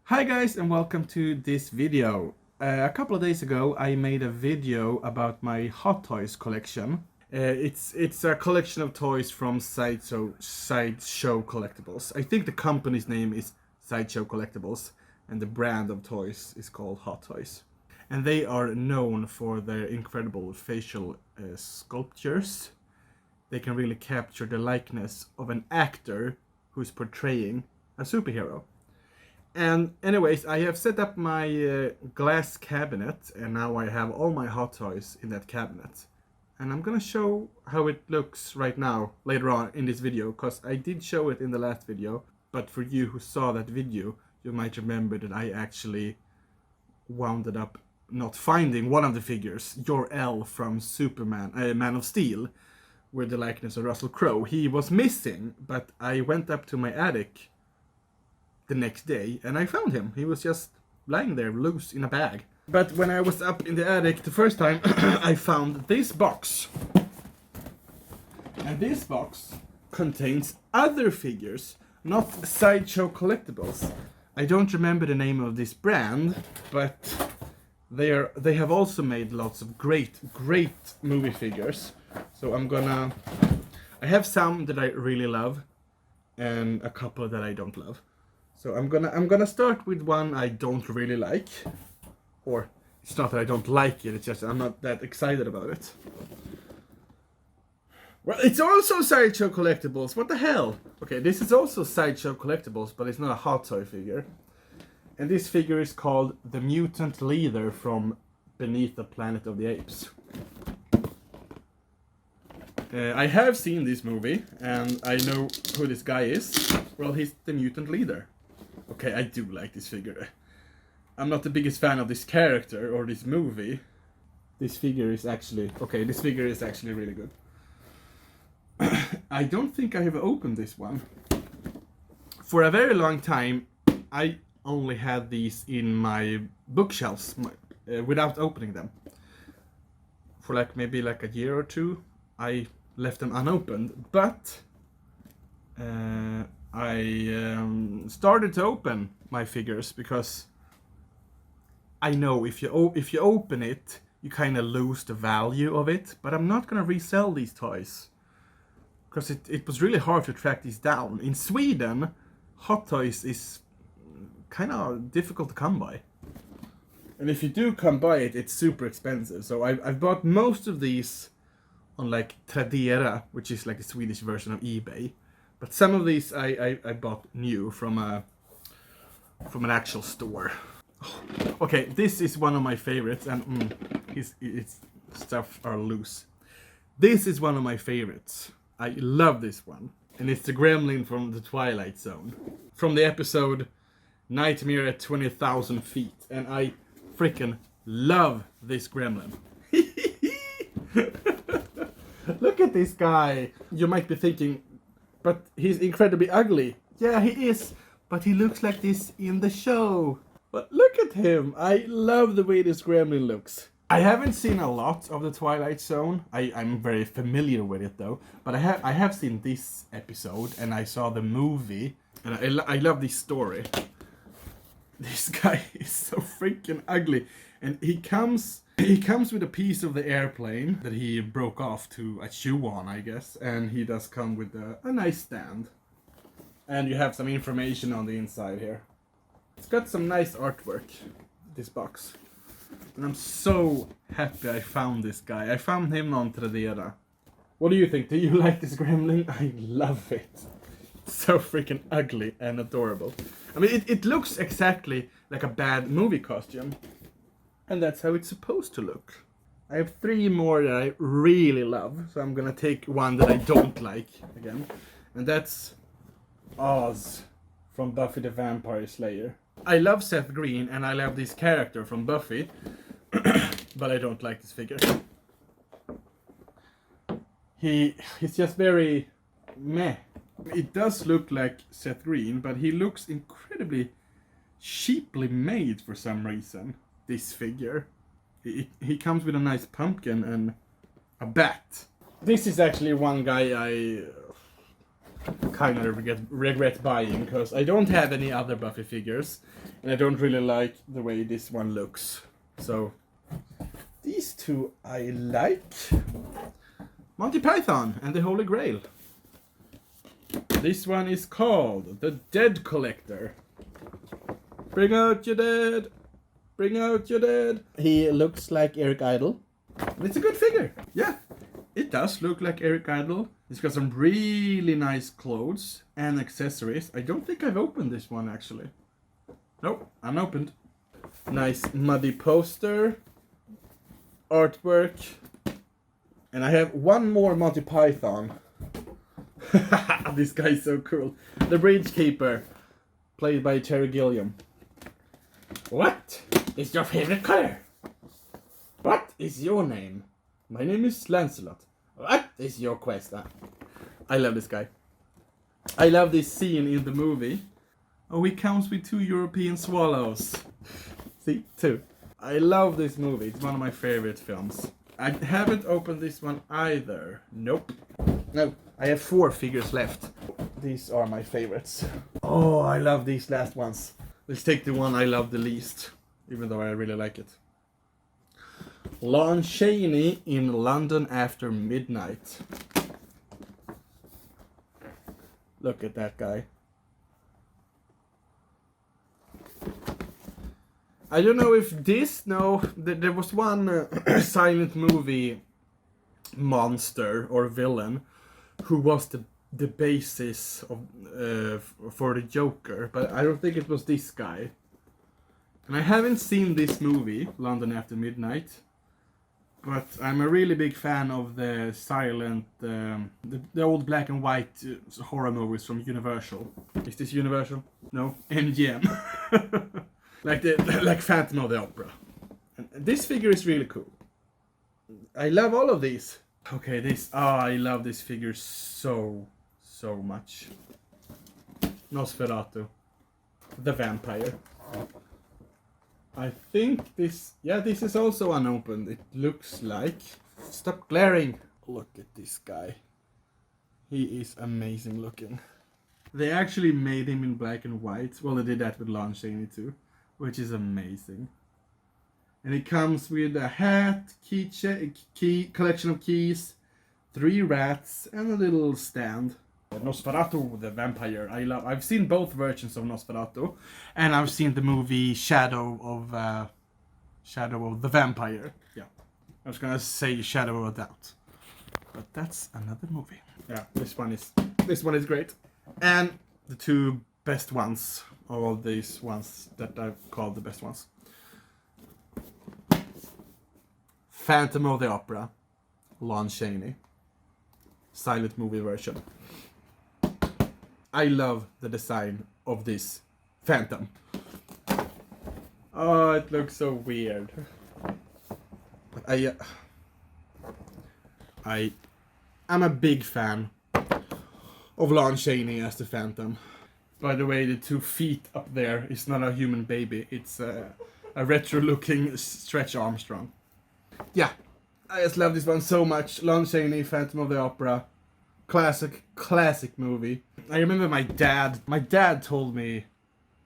Hi guys and welcome to this video. A couple of days ago I made a video about my Hot Toys collection. It's a collection of toys from Sideshow Collectibles. I think the company's name is Sideshow Collectibles and the brand of toys is called Hot Toys. And they are known for their incredible facial sculptures. They can really capture the likeness of an actor who's portraying a superhero. And anyways, I have set up my glass cabinet and now I have all my Hot Toys in that cabinet. And I'm gonna show how it looks right now, later on in this video, because I did show it in the last video. But for you who saw that video, you might remember that I actually wounded up not finding one of the figures, Jor-El from Superman, Man of Steel, with the likeness of Russell Crowe. He was missing, but I went up to my attic the next day and I found him. He was just lying there loose in a bag. But when I was up in the attic the first time I found this box. And this box contains other figures, not Sideshow Collectibles. I don't remember the name of this brand, but they have also made lots of great movie figures. So I have some that I really love and a couple that I don't love. So I'm gonna start with one I don't really like, or it's not that I don't like it, it's just I'm not that excited about it. Well, it's also Sideshow Collectibles, what the hell? Okay, this is also Sideshow Collectibles, but it's not a Hot Toy figure. And this figure is called the Mutant Leader from Beneath the Planet of the Apes. I have seen this movie, and I know who this guy is. Well, he's the Mutant Leader. Okay, I do like this figure. I'm not the biggest fan of this character or this movie. This figure is actually really good. I don't think I have opened this one. For a very long time, I only had these in my bookshelves without opening them. For maybe a year or two, I left them unopened, but I started to open my figures because I know if you open it, you kind of lose the value of it. But I'm not gonna resell these toys because it was really hard to track these down. In Sweden, Hot Toys is kind of difficult to come by, and if you do come by it, it's super expensive. So I've bought most of these on Tradera, which is the Swedish version of eBay. But some of these I bought new from an actual store. Okay, this is one of my favorites, and its stuff are loose. This is one of my favorites. I love this one, and it's the Gremlin from the Twilight Zone, from the episode Nightmare at 20,000 Feet, and I freaking love this Gremlin. Look at this guy. You might be thinking, but he's incredibly ugly. Yeah, he is, but he looks like this in the show. But look at him. I love the way this Gremlin looks. I haven't seen a lot of the Twilight Zone. I'm very familiar with it though. But I have seen this episode and I saw the movie. And I love this story. This guy is so freaking ugly. And he comes with a piece of the airplane that he broke off to chew on, I guess. And he does come with a nice stand. And you have some information on the inside here. It's got some nice artwork, this box. And I'm so happy I found this guy. I found him on Tradera. What do you think? Do you like this Gremlin? I love it. It's so freaking ugly and adorable. I mean, it looks exactly like a bad movie costume. And that's how it's supposed to look. I have 3 more that I really love. So I'm gonna take one that I don't like again. And that's Oz from Buffy the Vampire Slayer. I love Seth Green and I love this character from Buffy. But I don't like this figure. He's just very meh. It does look like Seth Green, but he looks incredibly cheaply made for some reason. This figure. He comes with a nice pumpkin and a bat. This is actually one guy kind of regret buying, because I don't have any other Buffy figures, and I don't really like the way this one looks. So these two I like. Monty Python and the Holy Grail. This one is called The Dead Collector. Bring out your dead. Bring out your dead. He looks like Eric Idle. It's a good figure. Yeah, it does look like Eric Idle. He's got some really nice clothes and accessories. I don't think I've opened this one actually. Nope, unopened. Nice muddy poster. Artwork. And I have one more Monty Python. This guy is so cool. The Bridge Keeper, played by Terry Gilliam. What is your favorite color? What is your name? My name is Lancelot. What is your quest? I love this guy. I love this scene in the movie. Oh, he comes with 2 European swallows. See, 2. I love this movie. It's one of my favorite films. I haven't opened this one either. Nope. No, I have 4 figures left. These are my favorites. Oh, I love these last ones. Let's take the one I love the least, even though I really like it. Lon Chaney in London After Midnight. Look at that guy. I don't know if this, no, there was one silent movie monster or villain who was the basis of for the Joker, but I don't think it was this guy. And I haven't seen this movie, London After Midnight, but I'm a really big fan of the silent, the old black and white horror movies from Universal. Is this Universal? No, MGM. like Phantom of the Opera. And this figure is really cool. I love all of these. Okay, I love this figure so much. Nosferatu, the vampire. I think this is also unopened. It looks like. Stop glaring. Look at this guy. He is amazing looking. They actually made him in black and white. Well, they did that with Lon Chaney too, which is amazing. And it comes with a hat, key collection of keys, 3 rats, and a little stand. Nosferatu, the vampire. I've seen both versions of Nosferatu, and I've seen the movie Shadow of the Vampire. Yeah, I was gonna say Shadow of a Doubt, but that's another movie. Yeah, this one is great, and the 2 best ones of all these ones that I've called the best ones. Phantom of the Opera, Lon Chaney, silent movie version. I love the design of this Phantom. Oh, it looks so weird. But I'm a big fan of Lon Chaney as the Phantom. By the way, the 2 feet up there is not a human baby. It's a retro-looking Stretch Armstrong. Yeah, I just love this one so much. Lon Chaney, Phantom of the Opera. Classic movie. I remember my dad told me,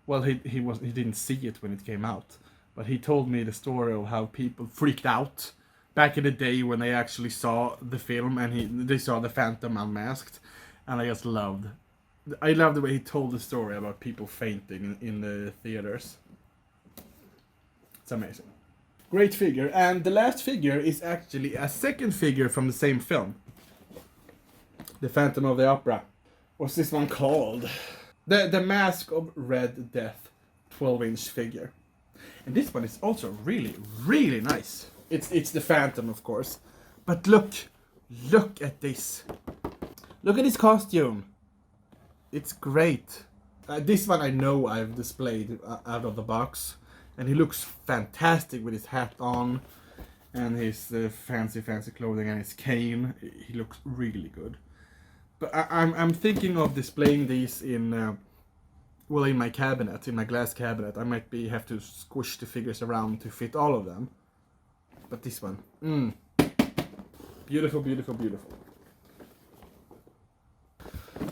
well, he didn't see it when it came out, but he told me the story of how people freaked out back in the day when they actually saw the film and they saw the Phantom unmasked, and I love the way he told the story about people fainting in the theaters. It's amazing. Great figure, and the last figure is actually a second figure from the same film. The Phantom of the Opera. What's this one called? The Mask of Red Death 12-inch figure. And this one is also really nice. It's the Phantom, of course. But look at this. Look at his costume. It's great. This one I know I've displayed out of the box. And he looks fantastic with his hat on. And his fancy clothing and his cane. He looks really good. But I'm thinking of displaying these in my cabinet, in my glass cabinet. I might have to squish the figures around to fit all of them. But this one, beautiful.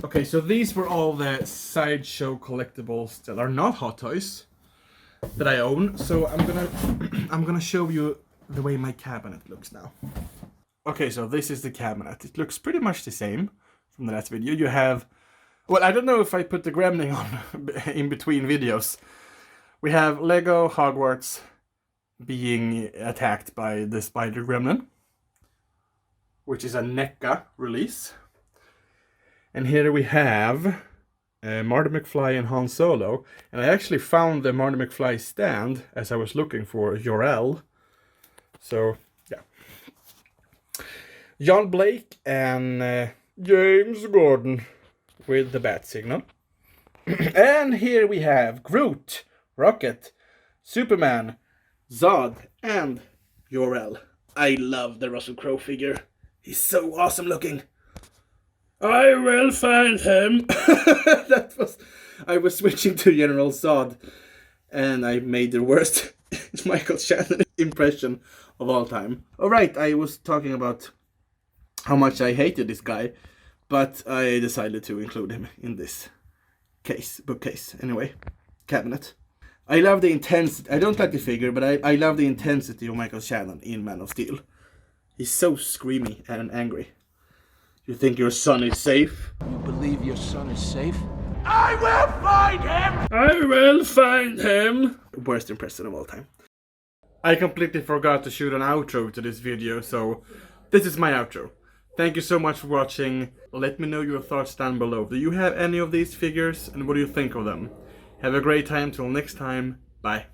Okay, so these were all the Sideshow collectibles that are not Hot Toys that I own. So I'm gonna show you the way my cabinet looks now. Okay, so this is the cabinet. It looks pretty much the same from the last video. You have, well, I don't know if I put the Gremlin on in between videos. We have Lego Hogwarts being attacked by the Spider Gremlin, which is a NECA release. And here we have Marty McFly and Han Solo. And I actually found the Marty McFly stand as I was looking for Jor-El. So, yeah. John Blake and James Gordon with the bat signal. And here we have Groot, Rocket, Superman, Zod, and Jor-El. I love the Russell Crowe figure. He's so awesome looking. I will find him. I was switching to General Zod, and I made the worst Michael Shannon impression of all time. Alright, I was talking about how much I hated this guy, but I decided to include him in this bookcase, anyway, cabinet. I love the intensity. I don't like the figure, but I love the intensity of Michael Shannon in Man of Steel. He's so screamy and angry. You think your son is safe? You believe your son is safe? I will find him! I will find him! Worst impression of all time. I completely forgot to shoot an outro to this video, so this is my outro. Thank you so much for watching. Let me know your thoughts down below. Do you have any of these figures, and what do you think of them? Have a great time till next time. Bye.